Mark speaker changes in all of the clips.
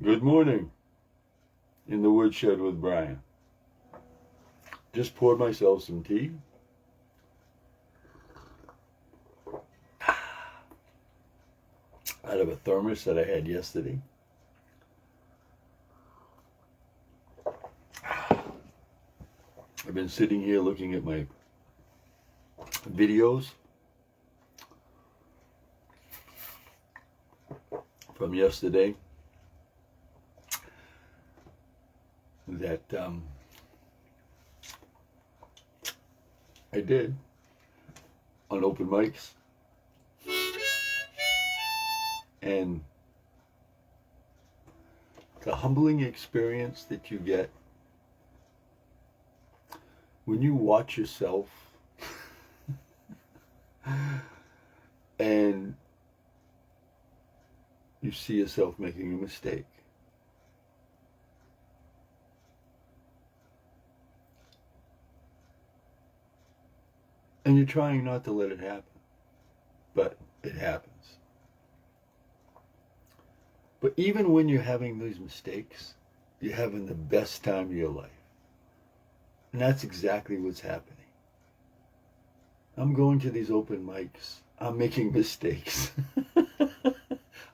Speaker 1: Good morning in the woodshed with Brian. Just poured myself some tea. Out of a thermos that I had yesterday. I've been sitting here looking at my videos from yesterday that I did on open mics, and the humbling experience that you get when you watch yourself and you see yourself making a mistake. And you're trying not to let it happen, but it happens. But even when you're having these mistakes, you're having the best time of your life. And that's exactly what's happening. I'm going to these open mics. I'm making mistakes.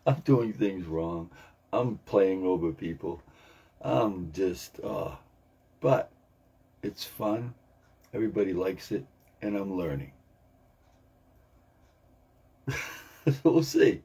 Speaker 1: I'm doing things wrong. I'm playing over people. I'm just, but it's fun. Everybody likes it. And I'm learning. So we'll see.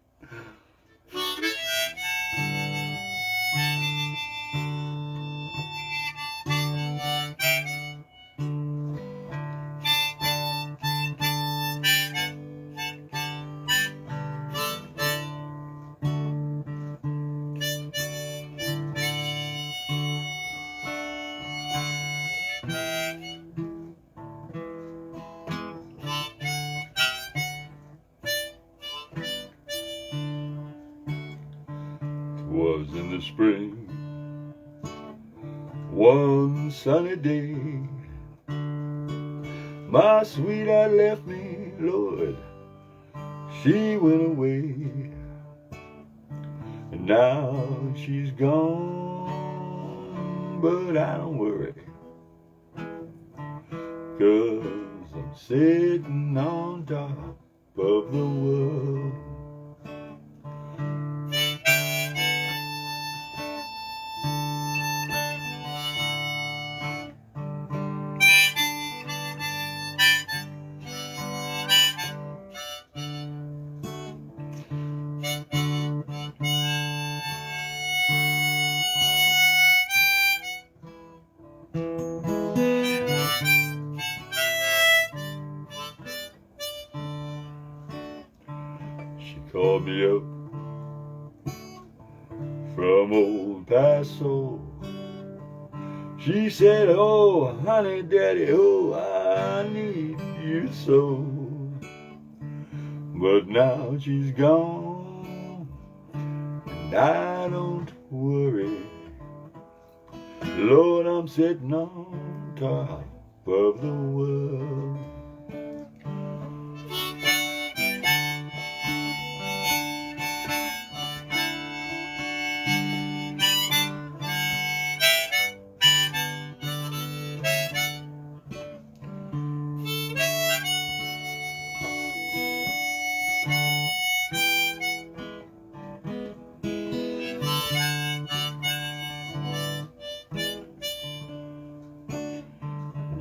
Speaker 1: Was in the spring, one sunny day, my sweetheart left me, Lord, she went away, and now she's gone, but I don't worry, 'cause I'm sitting on top of the world. She called me up from old Paso. She said, oh, honey, daddy, oh, I need you so. But now she's gone, and I don't worry. Lord, I'm sitting on top of the world.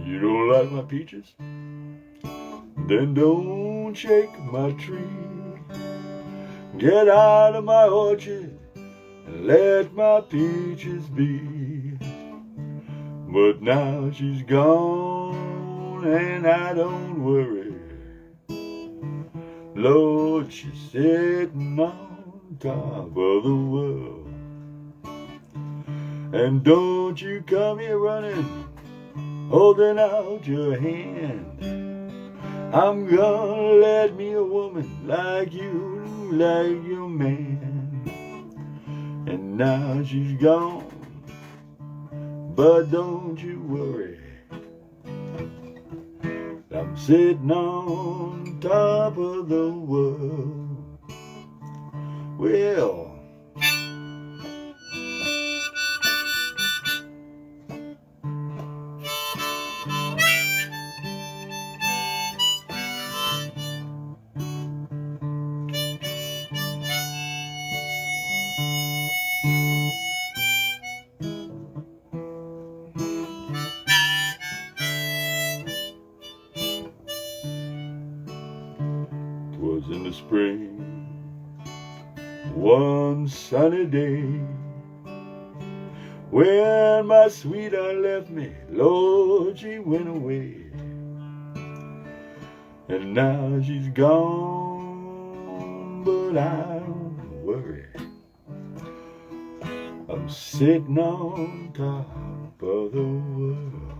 Speaker 1: You don't like my peaches? Then don't shake my tree. Get out of my orchard and let my peaches be. But now she's gone and I don't worry. Lord, she's sitting on top of the world. And don't you come here running, holding out your hand. I'm gonna let me a woman like you, like your man. And now she's gone, but don't you worry. I'm sitting on top of the world. Well, spring, one sunny day, when my sweetheart left me, Lord, she went away. And now she's gone, but I don't worry. I'm sitting on top of the world.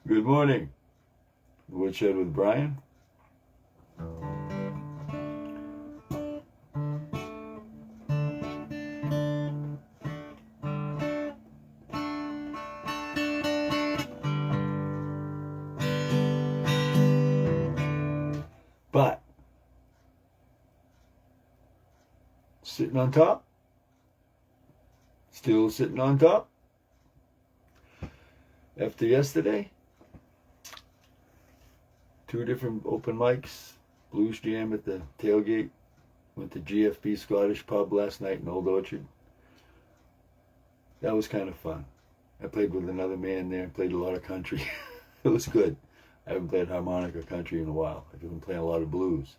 Speaker 1: Good morning. Woodshed with Brian. But sitting on top, still sitting on top. After yesterday, 2 different open mics, blues jam at the tailgate, went to GFB Scottish Pub last night in Old Orchard. That was kind of fun. I played with another man there, played a lot of country. It was good. I haven't played harmonica country in a while. I've been playing a lot of blues.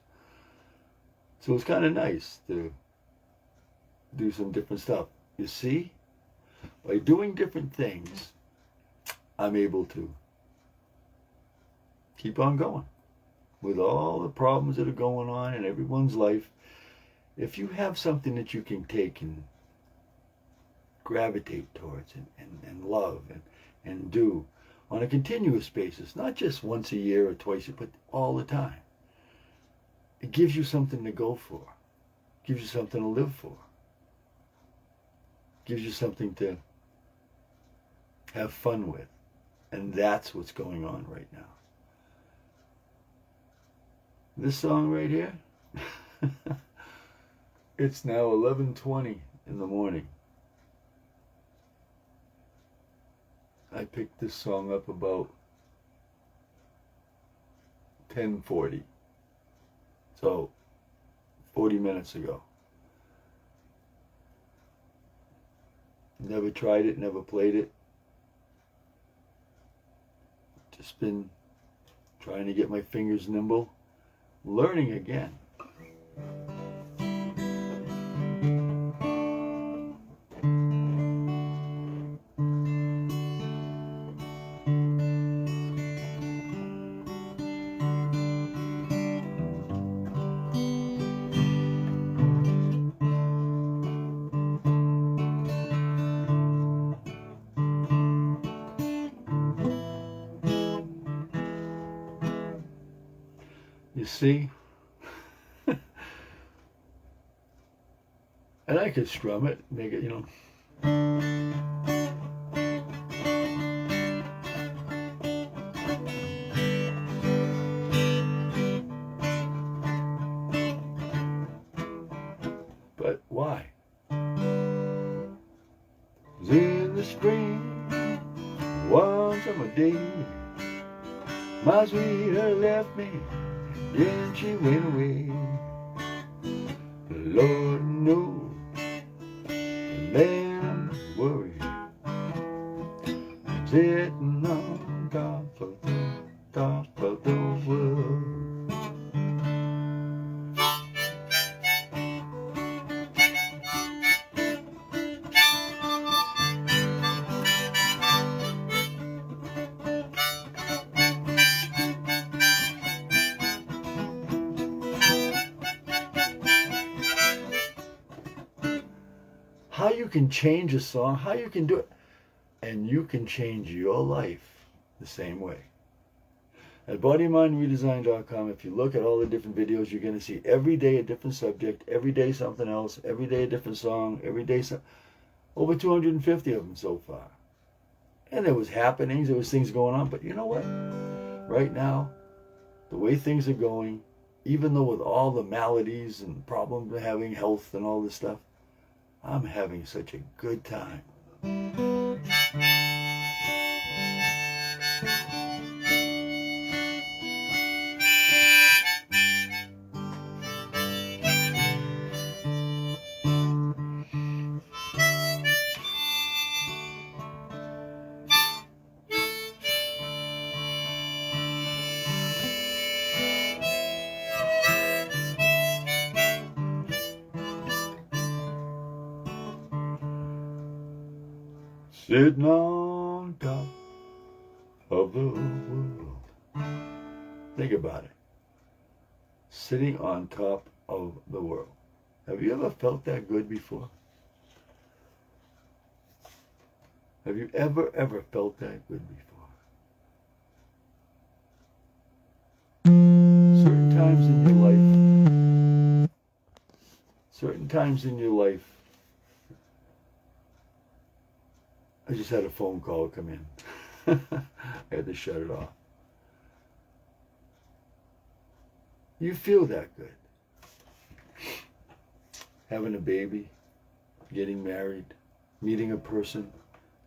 Speaker 1: So it was kind of nice to do some different stuff. You see, by doing different things, I'm able to keep on going with all the problems that are going on in everyone's life. If you have something that you can take and gravitate towards and love and do on a continuous basis, not just once a year or twice, but all the time, it gives you something to go for, gives you something to live for, gives you something to have fun with. And that's what's going on right now. This song right here, it's now 11:20 in the morning. I picked this song up about 10:40. So 40 minutes ago. Never tried it, never played it. Just been trying to get my fingers nimble, learning again. You see? And I could strum it, make it, But why? 'Cause in the spring, one summer day, my sweetheart left me, then she went away. The Lord knows, and then I'm worried. I'm sitting on top of the world. How you can change a song, how you can do it, and you can change your life the same way. At bodymindredesign.com, if you look at all the different videos, you're going to see every day a different subject, every day something else, every day a different song, every day over 250 of them so far. And there was happenings, there was things going on. But you know what? Right now, the way things are going, even though with all the maladies and problems of having health and all this stuff, I'm having such a good time. Sitting on top of the world. Think about it. Sitting on top of the world. Have you ever felt that good before? Have you ever felt that good before? Certain times in your life, I just had a phone call come in. I had to shut it off. You feel that good. Having a baby, getting married, meeting a person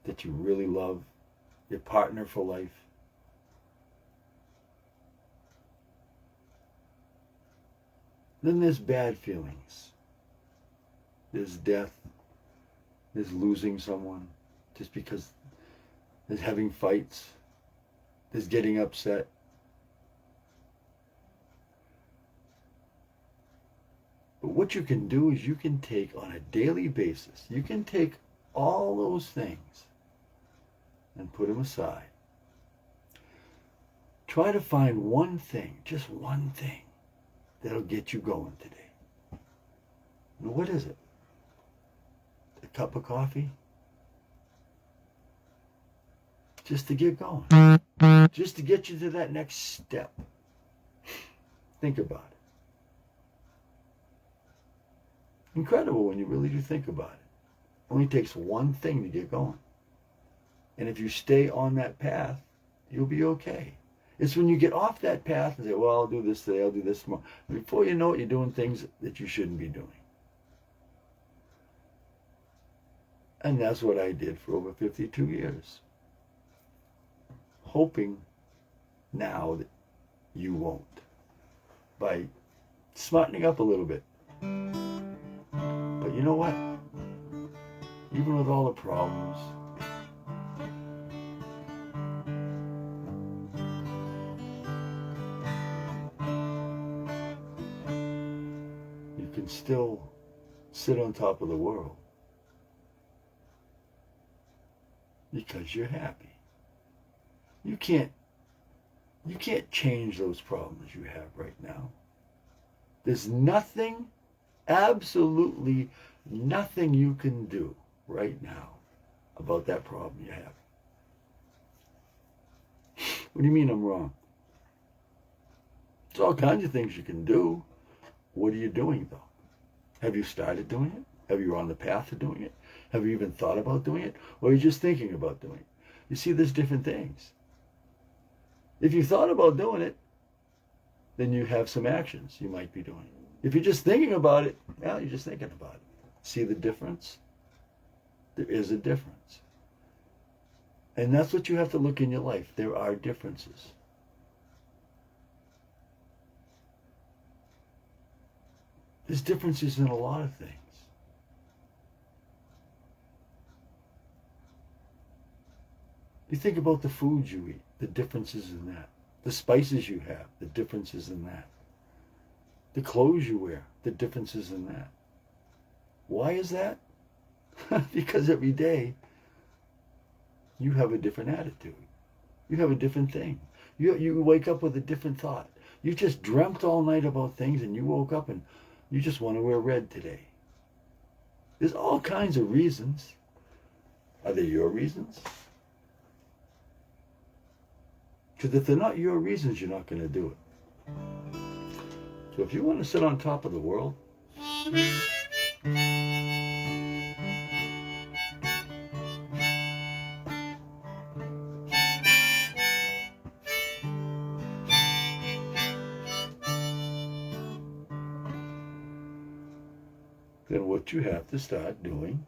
Speaker 1: that you really love, your partner for life. Then there's bad feelings. There's death. There's losing someone just because. There's having fights. There's getting upset. But what you can do is you can take on a daily basis, you can take all those things and put them aside. Try to find one thing, just one thing, that'll get you going today. And what is it? A cup of coffee? Just to get going. Just to get you to that next step. Think about it. Incredible when you really do think about it. Only takes one thing to get going. And if you stay on that path, you'll be okay. It's when you get off that path and say, well, I'll do this today, I'll do this tomorrow. Before you know it, you're doing things that you shouldn't be doing. And that's what I did for over 52 years. Hoping now that you won't. By smartening up a little bit. But you know what? Even with all the problems, you can still sit on top of the world because you're happy. You can't change those problems you have right now. There's nothing, absolutely nothing you can do right now about that problem you have. What do you mean I'm wrong? There's all kinds of things you can do. What are you doing though? Have you started doing it? Have you on the path to doing it? Have you even thought about doing it? Or are you just thinking about doing it? You see, there's different things. If you thought about doing it, then you have some actions you might be doing. If you're just thinking about it, well, you're just thinking about it. See the difference? There is a difference. And that's what you have to look in your life. There are differences. There's differences in a lot of things. You think about the foods you eat, the differences in that. The spices you have, the differences in that. The clothes you wear, the differences in that. Why is that? Because every day you have a different attitude. You have a different thing. You wake up with a different thought. You just dreamt all night about things and you woke up and you just want to wear red today. There's all kinds of reasons. Are they your reasons? Because if they're not your reasons, you're not going to do it. So if you want to sit on top of the world, then what you have to start doing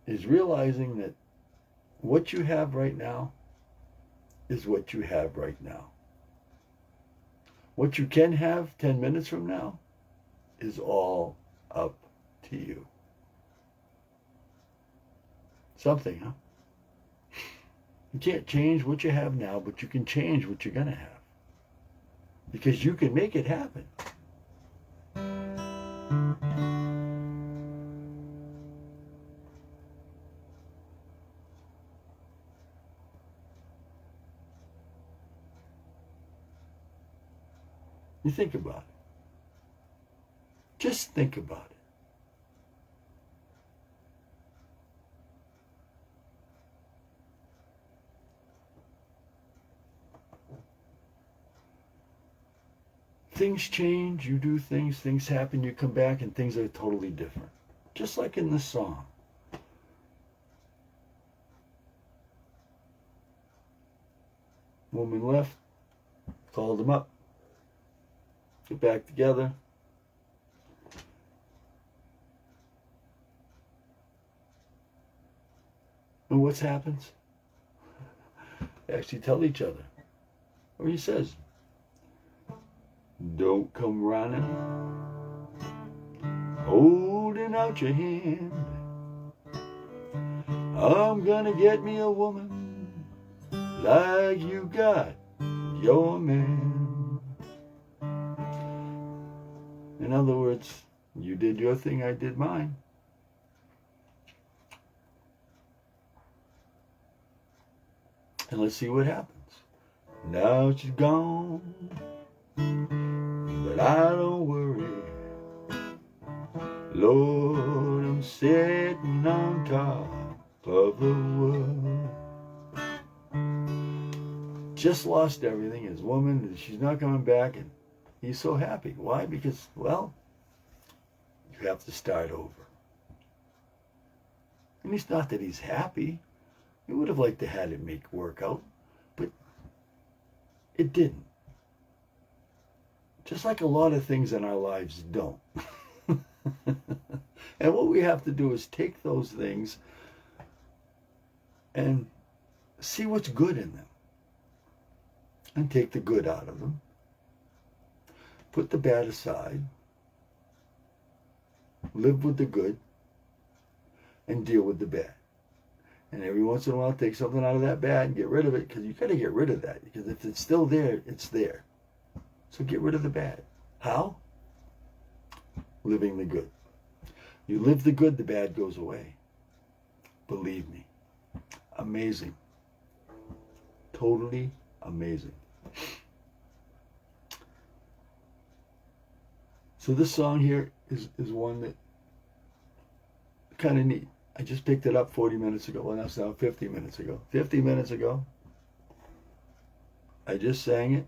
Speaker 1: is realizing that what you have right now is what you have right now. What you can have 10 minutes from now is all up to you. Something, huh? You can't change what you have now, but you can change what you're going to have. Because you can make it happen. You think about it. Just think about it. Things change, you do things, things happen, you come back, and things are totally different. Just like in this song. Woman left, called him up, get back together. And what happens? They actually tell each other. Or he says, don't come running, holding out your hand. I'm gonna get me a woman like you got your man. In other words, you did your thing, I did mine. And let's see what happens. Now she's gone, but I don't worry. Lord, I'm sitting on top of the world. Just lost everything. His woman, she's not coming back, and he's so happy. Why? Because, well, you have to start over. And it's not that he's happy. He would have liked to have it work out, but it didn't. Just like a lot of things in our lives don't. And what we have to do is take those things and see what's good in them. And take the good out of them. Put the bad aside. Live with the good. And deal with the bad. And every once in a while, take something out of that bad and get rid of it, because you got to get rid of that. Because if it's still there, it's there. So get rid of the bad. How? Living the good. You live the good, the bad goes away. Believe me. Amazing. Totally amazing. So this song here is one that kind of neat. I just picked it up 40 minutes ago. Well, that's now 50 minutes ago. 50 minutes ago, I just sang it.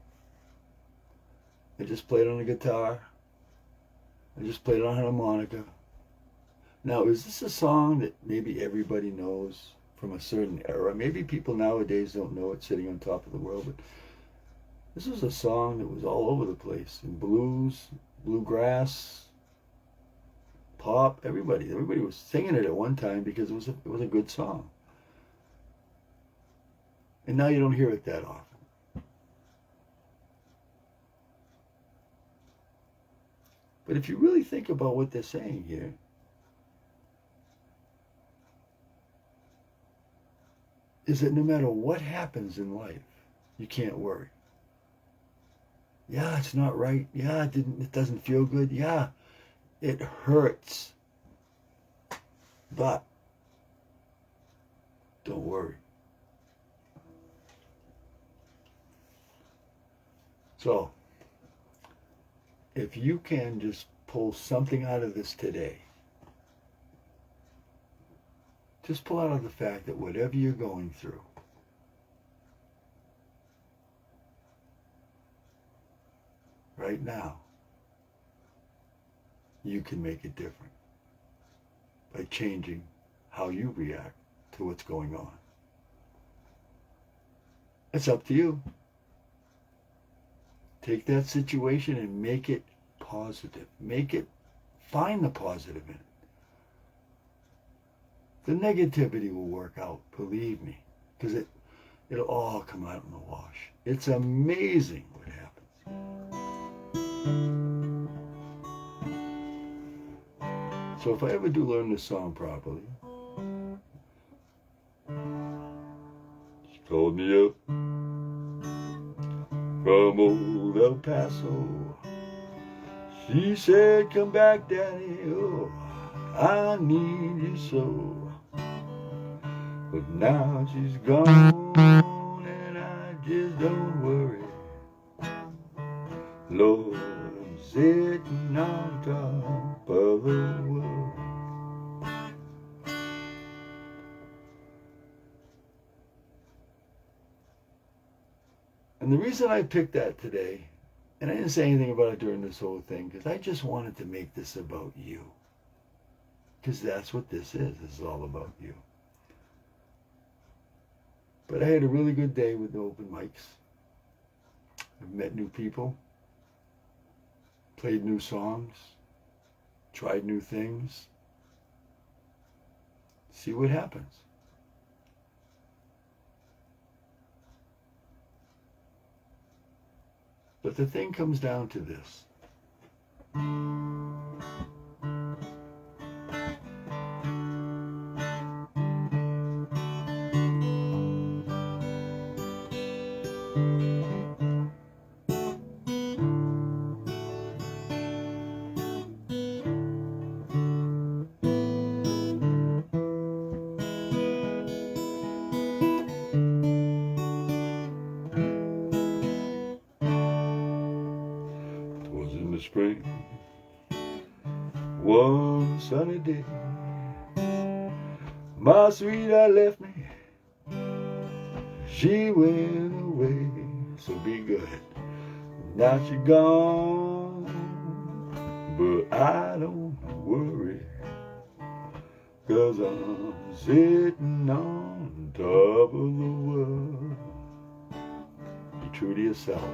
Speaker 1: I just played on the guitar. I just played on harmonica. Now, is this a song that maybe everybody knows from a certain era? Maybe people nowadays don't know it, Sitting on Top of the World, but this was a song that was all over the place. In blues, bluegrass, pop, everybody was singing it at one time because it was a good song. And now you don't hear it that often. But if you really think about what they're saying here, is that no matter what happens in life, you can't worry. Yeah, it's not right. Yeah, it doesn't feel good. Yeah, it hurts. But don't worry. So, if you can just pull something out of this today, just pull out of the fact that whatever you're going through, right now, you can make it different by changing how you react to what's going on. It's up to you. Take that situation and make it positive. Make it Find the positive in it. The negativity will work out, believe me, because it'll all come out in the wash. It's amazing what happens. So if I ever do learn this song properly, she called me up from old El Paso. She said, come back, Daddy, oh, I need you so. But now she's gone, and I just don't worry. Lord, I'm sitting on top of the world. And the reason I picked that today, and I didn't say anything about it during this whole thing, because I just wanted to make this about you. Because that's what this is. This is all about you. But I had a really good day with the open mics. I've met new people, played new songs, tried new things. See what happens. But the thing comes down to this. Spring, one sunny day, my sweetheart left me, she went away, so be good, now she gone, but I don't worry, 'cause I'm sitting on top of the world. Be true to yourself.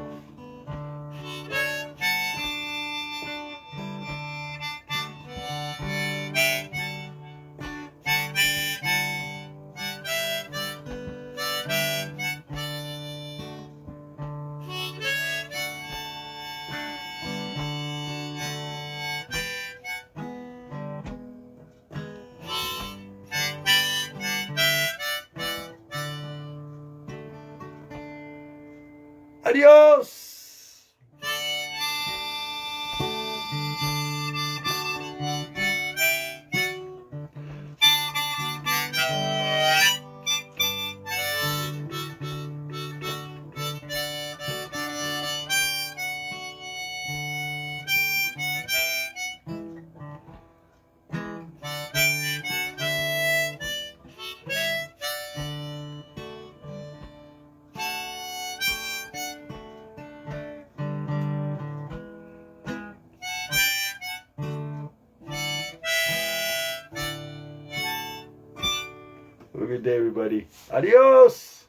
Speaker 1: Adios! Have a good day, everybody. Adios!